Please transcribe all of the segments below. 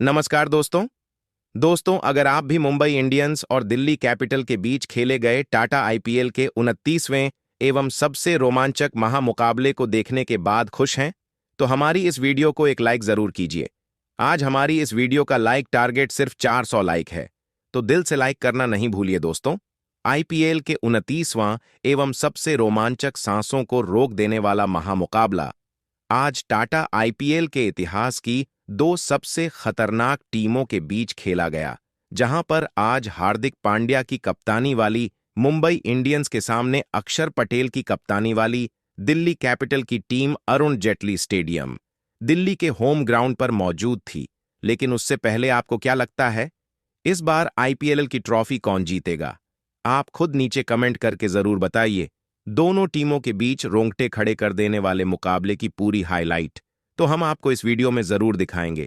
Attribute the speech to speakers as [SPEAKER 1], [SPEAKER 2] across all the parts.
[SPEAKER 1] नमस्कार दोस्तों अगर आप भी मुंबई इंडियंस और दिल्ली कैपिटल के बीच खेले गए टाटा आईपीएल के 29वें एवं सबसे रोमांचक महामुकाबले को देखने के बाद खुश हैं, तो हमारी इस वीडियो को एक लाइक जरूर कीजिए। आज हमारी इस वीडियो का लाइक टारगेट सिर्फ 400 लाइक है, तो दिल से लाइक करना नहीं भूलिए दोस्तों। आईपीएल के 29वां एवं सबसे रोमांचक सांसों को रोक देने वाला महामुकाबला आज टाटा आईपीएल के इतिहास की दो सबसे खतरनाक टीमों के बीच खेला गया, जहां पर आज हार्दिक पांड्या की कप्तानी वाली मुंबई इंडियंस के सामने अक्षर पटेल की कप्तानी वाली दिल्ली कैपिटल की टीम अरुण जेटली स्टेडियम दिल्ली के होम ग्राउंड पर मौजूद थी। लेकिन उससे पहले आपको क्या लगता है, इस बार आईपीएल की ट्रॉफी कौन जीतेगा? आप खुद नीचे कमेंट करके जरूर बताइए। दोनों टीमों के बीच रोंगटे खड़े कर देने वाले मुकाबले की पूरी हाईलाइट तो हम आपको इस वीडियो में जरूर दिखाएंगे।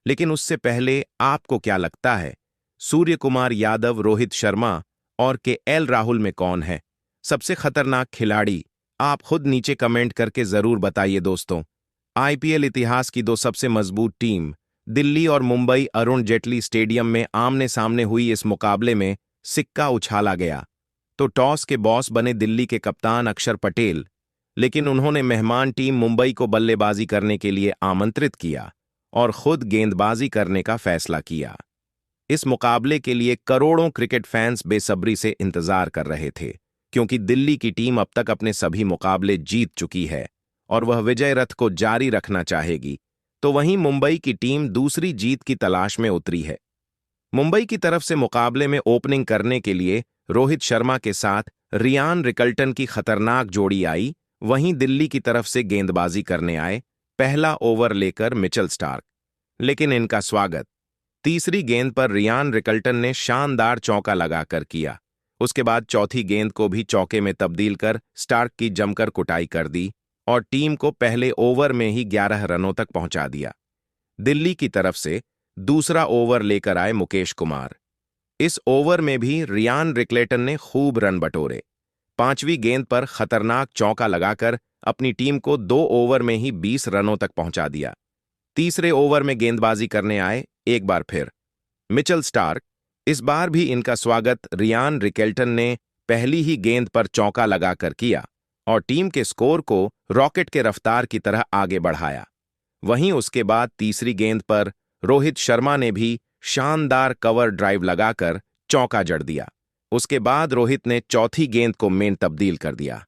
[SPEAKER 1] लेकिन उससे पहले आपको क्या लगता है, सूर्य कुमार यादव, रोहित शर्मा और केएल राहुल में कौन है सबसे खतरनाक खिलाड़ी? आप खुद नीचे कमेंट करके जरूर बताइए दोस्तों। आईपीएल इतिहास की दो सबसे मजबूत टीम दिल्ली और मुंबई अरुण जेटली स्टेडियम में आमने सामने हुई इस मुकाबले में सिक्का उछाला गया तो टॉस के बॉस बने दिल्ली के कप्तान अक्षर पटेल, लेकिन उन्होंने मेहमान टीम मुंबई को बल्लेबाजी करने के लिए आमंत्रित किया और खुद गेंदबाजी करने का फैसला किया। इस मुकाबले के लिए करोड़ों क्रिकेट फैंस बेसब्री से इंतजार कर रहे थे, क्योंकि दिल्ली की टीम अब तक अपने सभी मुकाबले जीत चुकी है और वह विजय रथ को जारी रखना चाहेगी। तो वहीं मुंबई की टीम दूसरी जीत की तलाश में उतरी है। मुंबई की तरफ से मुकाबले में ओपनिंग करने के लिए रोहित शर्मा के साथ रियान रिकल्टन की खतरनाक जोड़ी आई। वहीं दिल्ली की तरफ से गेंदबाजी करने आए पहला ओवर लेकर मिचेल स्टार्क, लेकिन इनका स्वागत तीसरी गेंद पर रियान रिकल्टन ने शानदार चौका लगाकर किया। उसके बाद चौथी गेंद को भी चौके में तब्दील कर स्टार्क की जमकर कुटाई कर दी और टीम को पहले ओवर में ही 11 रनों तक पहुंचा दिया। दिल्ली की तरफ से दूसरा ओवर लेकर आए मुकेश कुमार। इस ओवर में भी रियान रिकल्टन ने खूब रन बटोरे। पांचवी गेंद पर खतरनाक चौका लगाकर अपनी टीम को 2 ओवर में ही 20 रनों तक पहुंचा दिया। तीसरे ओवर में गेंदबाजी करने आए एक बार फिर मिचेल स्टार्क। इस बार भी इनका स्वागत रियान रिकल्टन ने पहली ही गेंद पर चौका लगाकर किया और टीम के स्कोर को रॉकेट के रफ्तार की तरह आगे बढ़ाया। वहीं उसके बाद तीसरी गेंद पर रोहित शर्मा ने भी शानदार कवर ड्राइव लगाकर चौका जड़ दिया। उसके बाद रोहित ने चौथी गेंद को मेन तब्दील कर दिया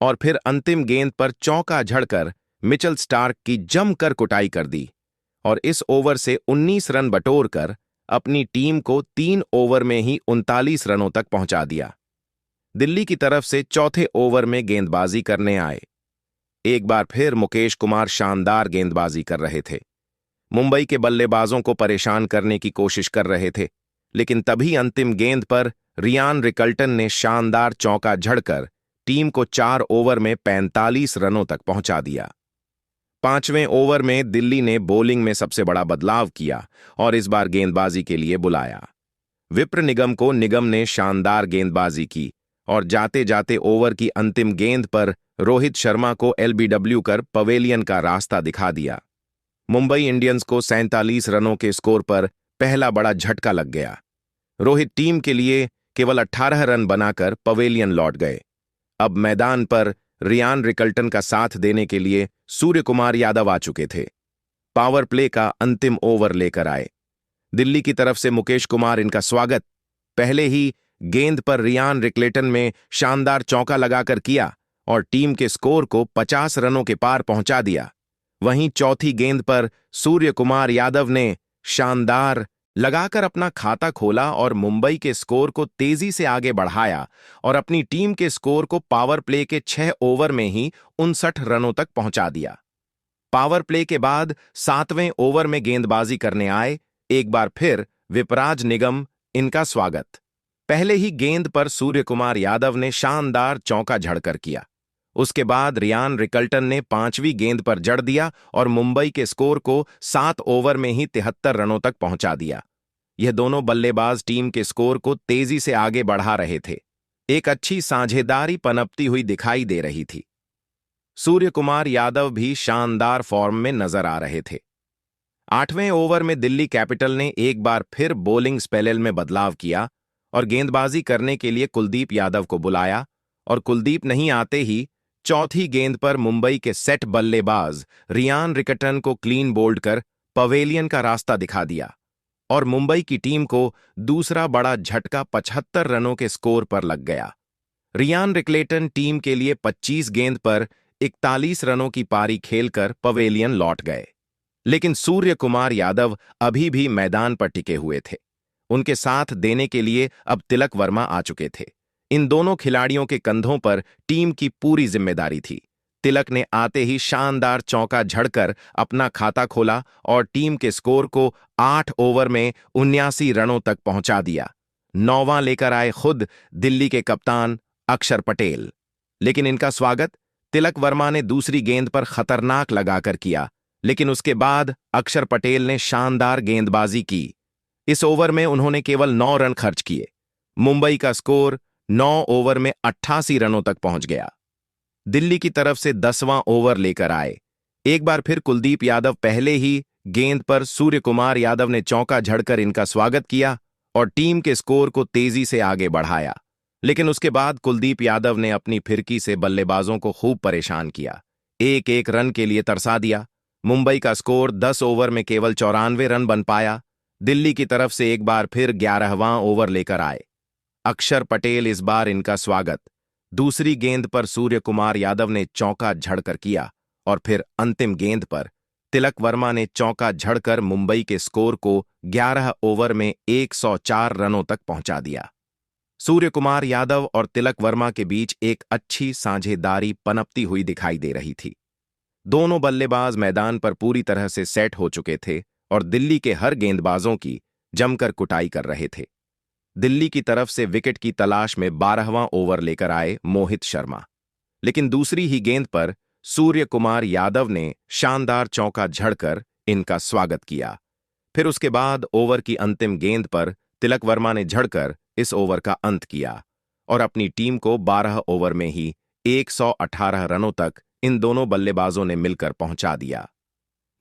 [SPEAKER 1] और फिर अंतिम गेंद पर चौका झड़कर मिचेल स्टार्क की जमकर कुटाई कर दी और इस ओवर से 19 रन बटोरकर अपनी टीम को 3 ओवर में ही 39 रनों तक पहुंचा दिया। दिल्ली की तरफ से चौथे ओवर में गेंदबाजी करने आए एक बार फिर मुकेश कुमार शानदार गेंदबाजी कर रहे थे। मुंबई के बल्लेबाजों को परेशान करने की कोशिश कर रहे थे, लेकिन तभी अंतिम गेंद पर रियान रिकल्टन ने शानदार चौका झड़कर टीम को 4 ओवर में 45 रनों तक पहुंचा दिया। पांचवें ओवर में दिल्ली ने बॉलिंग में सबसे बड़ा बदलाव किया और इस बार गेंदबाजी के लिए बुलाया विप्र निगम ने शानदार गेंदबाजी की और जाते जाते ओवर की अंतिम गेंद पर रोहित शर्मा को एलबीडब्ल्यू कर पवेलियन का रास्ता दिखा दिया। मुंबई इंडियंस को 47 रनों के स्कोर पर पहला बड़ा झटका लग गया। रोहित टीम के लिए केवल 18 रन बनाकर पवेलियन लौट गए। अब मैदान पर रियान रिकल्टन का साथ देने के लिए सूर्य कुमार यादव आ चुके थे। पावर प्ले का अंतिम ओवर लेकर आए दिल्ली की तरफ से मुकेश कुमार। इनका स्वागत पहले ही गेंद पर रियान रिकल्टन में शानदार चौका लगाकर किया और टीम के स्कोर को 50 रनों के पार पहुंचा दिया। वहीं चौथी गेंद पर सूर्य कुमार यादव ने शानदार लगाकर अपना खाता खोला और मुंबई के स्कोर को तेजी से आगे बढ़ाया और अपनी टीम के स्कोर को पावर प्ले के 6 ओवर में ही 59 रनों तक पहुंचा दिया। पावर प्ले के बाद 7वें ओवर में गेंदबाजी करने आए एक बार फिर विपराज निगम। इनका स्वागत पहले ही गेंद पर सूर्य कुमार यादव ने शानदार चौका झड़कर किया। उसके बाद रियान रिकल्टन ने 5वीं गेंद पर जड़ दिया और मुंबई के स्कोर को 7 ओवर में ही 73 रनों तक पहुंचा दिया। यह दोनों बल्लेबाज टीम के स्कोर को तेजी से आगे बढ़ा रहे थे। एक अच्छी साझेदारी पनपती हुई दिखाई दे रही थी। सूर्य कुमार यादव भी शानदार फॉर्म में नजर आ रहे थे। 8वें ओवर में दिल्ली कैपिटल ने एक बार फिर बॉलिंग स्पेल में बदलाव किया और गेंदबाजी करने के लिए कुलदीप यादव को बुलाया, और कुलदीप नहीं आते ही चौथी गेंद पर मुंबई के सेट बल्लेबाज रियान रिकटन को क्लीन बोल्ड कर पवेलियन का रास्ता दिखा दिया और मुंबई की टीम को दूसरा बड़ा झटका 75 रनों के स्कोर पर लग गया। रियान रिकलेटन टीम के लिए 25 गेंद पर 41 रनों की पारी खेलकर पवेलियन लौट गए, लेकिन सूर्य कुमार यादव अभी भी मैदान पर टिके हुए थे। उनके साथ देने के लिए अब तिलक वर्मा आ चुके थे। इन दोनों खिलाड़ियों के कंधों पर टीम की पूरी जिम्मेदारी थी। तिलक ने आते ही शानदार चौका झड़कर अपना खाता खोला और टीम के स्कोर को 8 ओवर में 79 रनों तक पहुंचा दिया। 9वां लेकर आए खुद दिल्ली के कप्तान अक्षर पटेल, लेकिन इनका स्वागत तिलक वर्मा ने दूसरी गेंद पर खतरनाक लगाकर किया, लेकिन उसके बाद अक्षर पटेल ने शानदार गेंदबाजी की। इस ओवर में उन्होंने केवल 9 रन खर्च किए। मुंबई का स्कोर 9 ओवर में 88 रनों तक पहुंच गया। दिल्ली की तरफ से 10वां ओवर लेकर आए। एक बार फिर कुलदीप यादव पहले ही गेंद पर सूर्य कुमार यादव ने चौका झड़कर इनका स्वागत किया और टीम के स्कोर को तेजी से आगे बढ़ाया, लेकिन उसके बाद कुलदीप यादव ने अपनी फिरकी से बल्लेबाजों को खूब परेशान किया, एक एक रन के लिए तरसा दिया। मुंबई का स्कोर 10 ओवर में केवल 94 रन बन पाया। दिल्ली की तरफ से एक बार फिर 11वां ओवर लेकर आए। अक्षर पटेल इस बार इनका स्वागत दूसरी गेंद पर सूर्य कुमार यादव ने चौका झड़कर किया और फिर अंतिम गेंद पर तिलक वर्मा ने चौका झड़कर मुंबई के स्कोर को 11 ओवर में 104 रनों तक पहुंचा दिया। सूर्य कुमार यादव और तिलक वर्मा के बीच एक अच्छी साझेदारी पनपती हुई दिखाई दे रही थी। दोनों बल्लेबाज मैदान पर पूरी तरह से सेट हो चुके थे और दिल्ली के हर गेंदबाजों की जमकर कुटाई कर रहे थे। दिल्ली की तरफ से विकेट की तलाश में 12वां ओवर लेकर आए मोहित शर्मा, लेकिन दूसरी ही गेंद पर सूर्य कुमार यादव ने शानदार चौका झड़कर इनका स्वागत किया। फिर उसके बाद ओवर की अंतिम गेंद पर तिलक वर्मा ने झड़कर इस ओवर का अंत किया और अपनी टीम को 12 ओवर में ही 118 रनों तक इन दोनों बल्लेबाजों ने मिलकर पहुंचा दिया।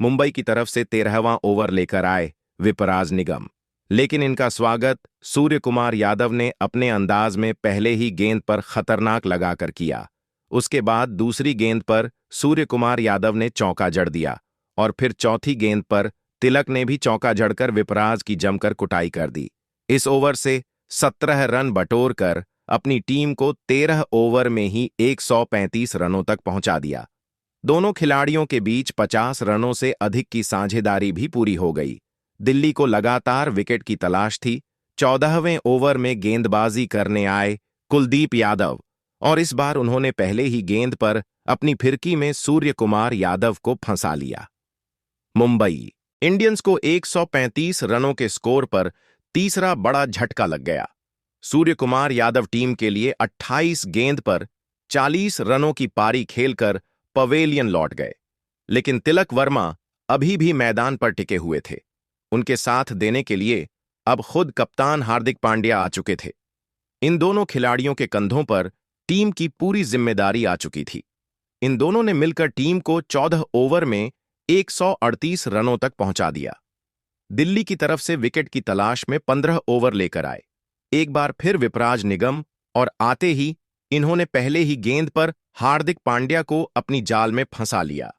[SPEAKER 1] मुंबई की तरफ से 13वां ओवर लेकर आए विपराज निगम, लेकिन इनका स्वागत सूर्य कुमार यादव ने अपने अंदाज में पहले ही गेंद पर खतरनाक लगाकर किया। उसके बाद दूसरी गेंद पर सूर्य कुमार यादव ने चौका जड़ दिया और फिर चौथी गेंद पर तिलक ने भी चौका जड़कर विपराज की जमकर कुटाई कर दी। इस ओवर से 17 रन बटोरकर अपनी टीम को 13 ओवर में ही 135 रनों तक पहुंचा दिया। दोनों खिलाड़ियों के बीच 50 रनों से अधिक की साझेदारी भी पूरी हो गई। दिल्ली को लगातार विकेट की तलाश थी। 14वें ओवर में गेंदबाजी करने आए कुलदीप यादव और इस बार उन्होंने पहले ही गेंद पर अपनी फिरकी में सूर्य कुमार यादव को फंसा लिया। मुंबई इंडियंस को 135 रनों के स्कोर पर तीसरा बड़ा झटका लग गया। सूर्य कुमार यादव टीम के लिए 28 गेंद पर 40 रनों की पारी खेलकर पवेलियन लौट गए, लेकिन तिलक वर्मा अभी भी मैदान पर टिके हुए थे। उनके साथ देने के लिए अब खुद कप्तान हार्दिक पांड्या आ चुके थे। इन दोनों खिलाड़ियों के कंधों पर टीम की पूरी जिम्मेदारी आ चुकी थी। इन दोनों ने मिलकर टीम को 14 ओवर में 138 रनों तक पहुंचा दिया। दिल्ली की तरफ से विकेट की तलाश में 15 ओवर लेकर आए। एक बार फिर विपराज निगम और आते ही इन्होंने पहले ही गेंद पर हार्दिक पांड्या को अपनी जाल में फंसा लिया।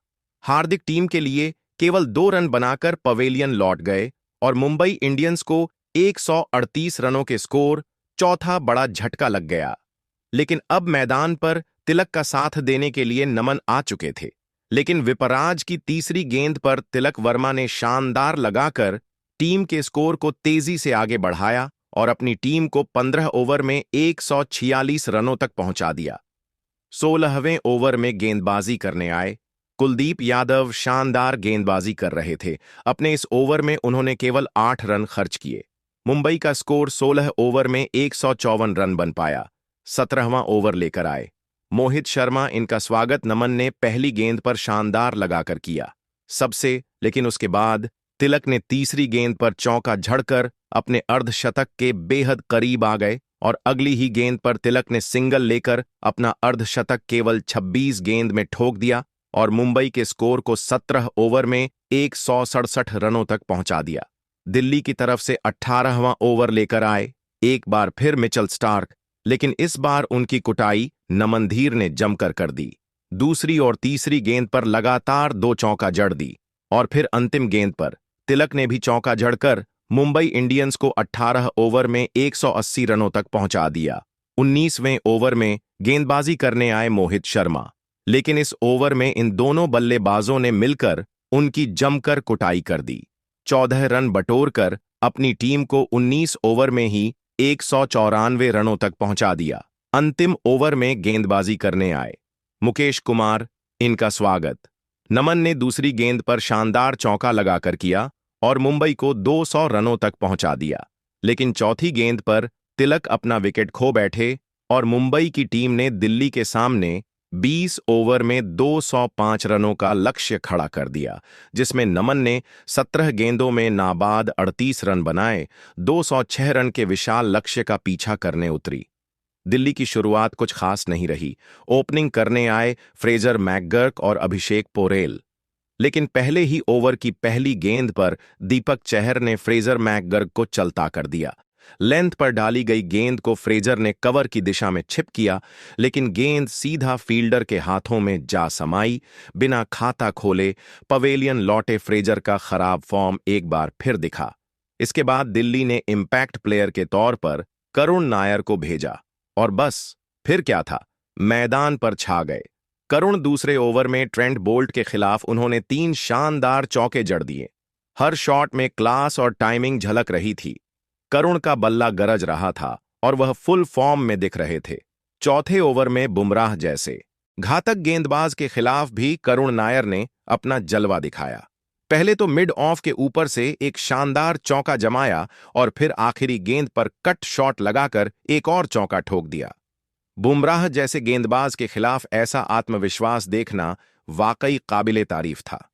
[SPEAKER 1] हार्दिक टीम के लिए केवल 2 रन बनाकर पवेलियन लौट गए और मुंबई इंडियंस को 138 रनों के स्कोर चौथा बड़ा झटका लग गया। लेकिन अब मैदान पर तिलक का साथ देने के लिए नमन आ चुके थे, लेकिन विपराज की तीसरी गेंद पर तिलक वर्मा ने शानदार लगाकर टीम के स्कोर को तेजी से आगे बढ़ाया और अपनी टीम को 15 ओवर में 146 रनों तक पहुंचा दिया। 16वें ओवर में गेंदबाजी करने आए कुलदीप यादव शानदार गेंदबाजी कर रहे थे। अपने इस ओवर में उन्होंने केवल 8 रन खर्च किए। मुंबई का स्कोर 16 ओवर में 154 रन बन पाया। 17वां ओवर लेकर आए मोहित शर्मा, इनका स्वागत नमन ने पहली गेंद पर शानदार लगाकर किया सबसे, लेकिन उसके बाद तिलक ने तीसरी गेंद पर चौका झड़कर अपने अर्धशतक के बेहद करीब आ गए और अगली ही गेंद पर तिलक ने सिंगल लेकर अपना अर्धशतक केवल 26 गेंद में ठोक दिया और मुंबई के स्कोर को 17 ओवर में 167 रनों तक पहुंचा दिया। दिल्ली की तरफ से 18वां ओवर लेकर आए एक बार फिर मिचेल स्टार्क, लेकिन इस बार उनकी कुटाई नमन धीर ने जमकर कर दी। दूसरी और तीसरी गेंद पर लगातार 2 चौका जड़ दी और फिर अंतिम गेंद पर तिलक ने भी चौका जड़कर मुंबई इंडियंस को 18 ओवर में 180 रनों तक पहुंचा दिया। 19वें ओवर में गेंदबाजी करने आए मोहित शर्मा, लेकिन इस ओवर में इन दोनों बल्लेबाजों ने मिलकर उनकी जमकर कुटाई कर दी। 14 रन बटोरकर अपनी टीम को 19 ओवर में ही 194 रनों तक पहुंचा दिया। अंतिम ओवर में गेंदबाजी करने आए मुकेश कुमार, इनका स्वागत नमन ने दूसरी गेंद पर शानदार चौका लगाकर किया और मुंबई को 200 रनों तक पहुंचा दिया। लेकिन चौथी गेंद पर तिलक अपना विकेट खो बैठे और मुंबई की टीम ने दिल्ली के सामने 20 ओवर में 205 रनों का लक्ष्य खड़ा कर दिया, जिसमें नमन ने 17 गेंदों में नाबाद 38 रन बनाए 206 रन के विशाल लक्ष्य का पीछा करने उतरी। दिल्ली की शुरुआत कुछ खास नहीं रही। ओपनिंग करने आए फ्रेजर मैकगर्क और अभिषेक पोरेल, लेकिन पहले ही ओवर की पहली गेंद पर दीपक चहर ने फ्रेजर मैकगर्क को चलता कर दिया। लेंथ पर डाली गई गेंद को फ्रेजर ने कवर की दिशा में छिप किया, लेकिन गेंद सीधा फील्डर के हाथों में जा समाई। बिना खाता खोले पवेलियन लौटे फ्रेजर का खराब फॉर्म एक बार फिर दिखा। इसके बाद दिल्ली ने इम्पैक्ट प्लेयर के तौर पर करुण नायर को भेजा और बस फिर क्या था, मैदान पर छा गए। करुण दूसरे ओवर में ट्रेंट बोल्ट के खिलाफ उन्होंने 3 शानदार चौके जड़ दिए। हर शॉट में क्लास और टाइमिंग झलक रही थी। करुण का बल्ला गरज रहा था और वह फुल फॉर्म में दिख रहे थे। चौथे ओवर में बुमराह जैसे घातक गेंदबाज के खिलाफ भी करुण नायर ने अपना जलवा दिखाया। पहले तो मिड ऑफ के ऊपर से एक शानदार चौका जमाया और फिर आखिरी गेंद पर कट शॉट लगाकर एक और चौका ठोक दिया। बुमराह जैसे गेंदबाज के खिलाफ ऐसा आत्मविश्वास देखना वाकई काबिले तारीफ था।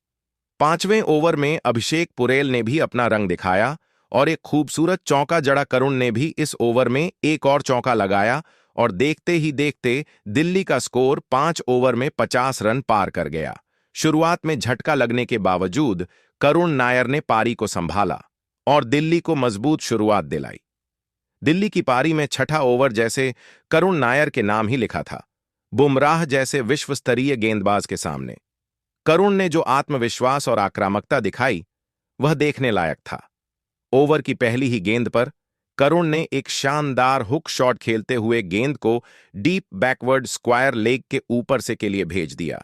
[SPEAKER 1] 5वें ओवर में अभिषेक पोरेल ने भी अपना रंग दिखाया और एक खूबसूरत चौका जड़ा। करुण ने भी इस ओवर में एक और चौका लगाया और देखते ही देखते दिल्ली का स्कोर 5 ओवर में 50 रन पार कर गया। शुरुआत में झटका लगने के बावजूद करुण नायर ने पारी को संभाला और दिल्ली को मजबूत शुरुआत दिलाई। दिल्ली की पारी में छठा ओवर जैसे करुण नायर के नाम ही लिखा था। बुमराह जैसे विश्वस्तरीय गेंदबाज के सामने करुण ने जो आत्मविश्वास और आक्रामकता दिखाई वह देखने लायक था। ओवर की पहली ही गेंद पर करुण ने एक शानदार हुक शॉट खेलते हुए गेंद को डीप बैकवर्ड स्क्वायर लेग के ऊपर से के लिए भेज दिया।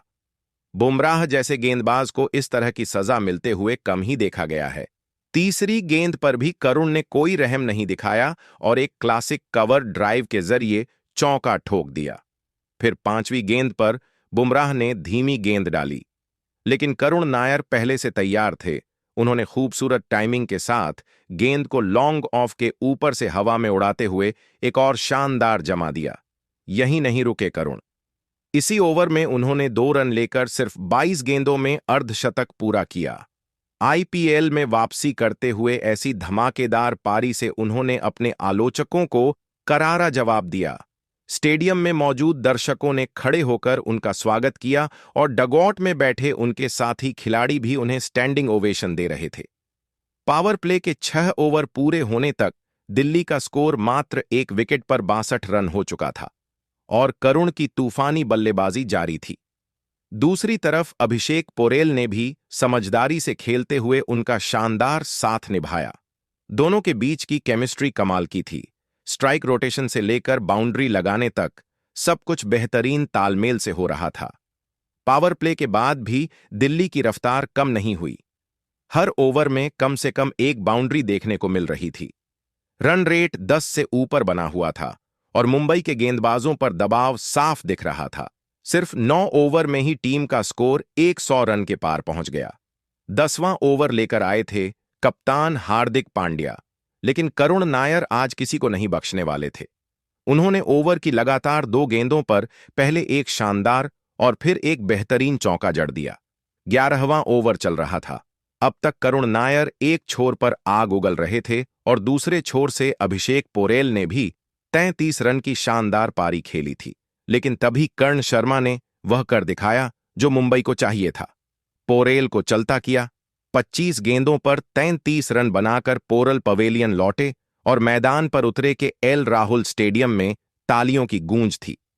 [SPEAKER 1] बुमराह जैसे गेंदबाज को इस तरह की सजा मिलते हुए कम ही देखा गया है। तीसरी गेंद पर भी करुण ने कोई रहम नहीं दिखाया और एक क्लासिक कवर ड्राइव के जरिए चौका ठोक दिया। फिर 5वीं गेंद पर बुमराह ने धीमी गेंद डाली, लेकिन करुण नायर पहले से तैयार थे। उन्होंने खूबसूरत टाइमिंग के साथ गेंद को लॉन्ग ऑफ के ऊपर से हवा में उड़ाते हुए एक और शानदार जमा दिया। यहीं नहीं रुके करुण। इसी ओवर में उन्होंने 2 रन लेकर सिर्फ 22 गेंदों में अर्धशतक पूरा किया। आईपीएल में वापसी करते हुए ऐसी धमाकेदार पारी से उन्होंने अपने आलोचकों को करारा जवाब दिया। स्टेडियम में मौजूद दर्शकों ने खड़े होकर उनका स्वागत किया और डगआउट में बैठे उनके साथी खिलाड़ी भी उन्हें स्टैंडिंग ओवेशन दे रहे थे। पावर प्ले के 6 ओवर पूरे होने तक दिल्ली का स्कोर मात्र 1 विकेट पर 62 रन हो चुका था और करुण की तूफानी बल्लेबाजी जारी थी। दूसरी तरफ अभिषेक पोरेल ने भी समझदारी से खेलते हुए उनका शानदार साथ निभाया। दोनों के बीच की केमिस्ट्री कमाल की थी। स्ट्राइक रोटेशन से लेकर बाउंड्री लगाने तक सब कुछ बेहतरीन तालमेल से हो रहा था। पावर प्ले के बाद भी दिल्ली की रफ्तार कम नहीं हुई। हर ओवर में कम से कम एक बाउंड्री देखने को मिल रही थी। रन रेट 10 से ऊपर बना हुआ था और मुंबई के गेंदबाजों पर दबाव साफ दिख रहा था। सिर्फ 9 ओवर में ही टीम का स्कोर 100 रन के पार पहुंच गया। 10वां ओवर लेकर आए थे कप्तान हार्दिक पांड्या, लेकिन करुण नायर आज किसी को नहीं बख्शने वाले थे। उन्होंने ओवर की लगातार 2 गेंदों पर पहले एक शानदार और फिर एक बेहतरीन चौका जड़ दिया। 11वां ओवर चल रहा था। अब तक करुण नायर एक छोर पर आग उगल रहे थे और दूसरे छोर से अभिषेक पोरेल ने भी 33 रन की शानदार पारी खेली थी। लेकिन तभी कर्ण शर्मा ने वह कर दिखाया जो मुंबई को चाहिए था। पोरेल को चलता किया। 25 गेंदों पर 33 रन बनाकर पोरल पवेलियन लौटे और मैदान पर उतरे के एल राहुल स्टेडियम में तालियों की गूंज थी।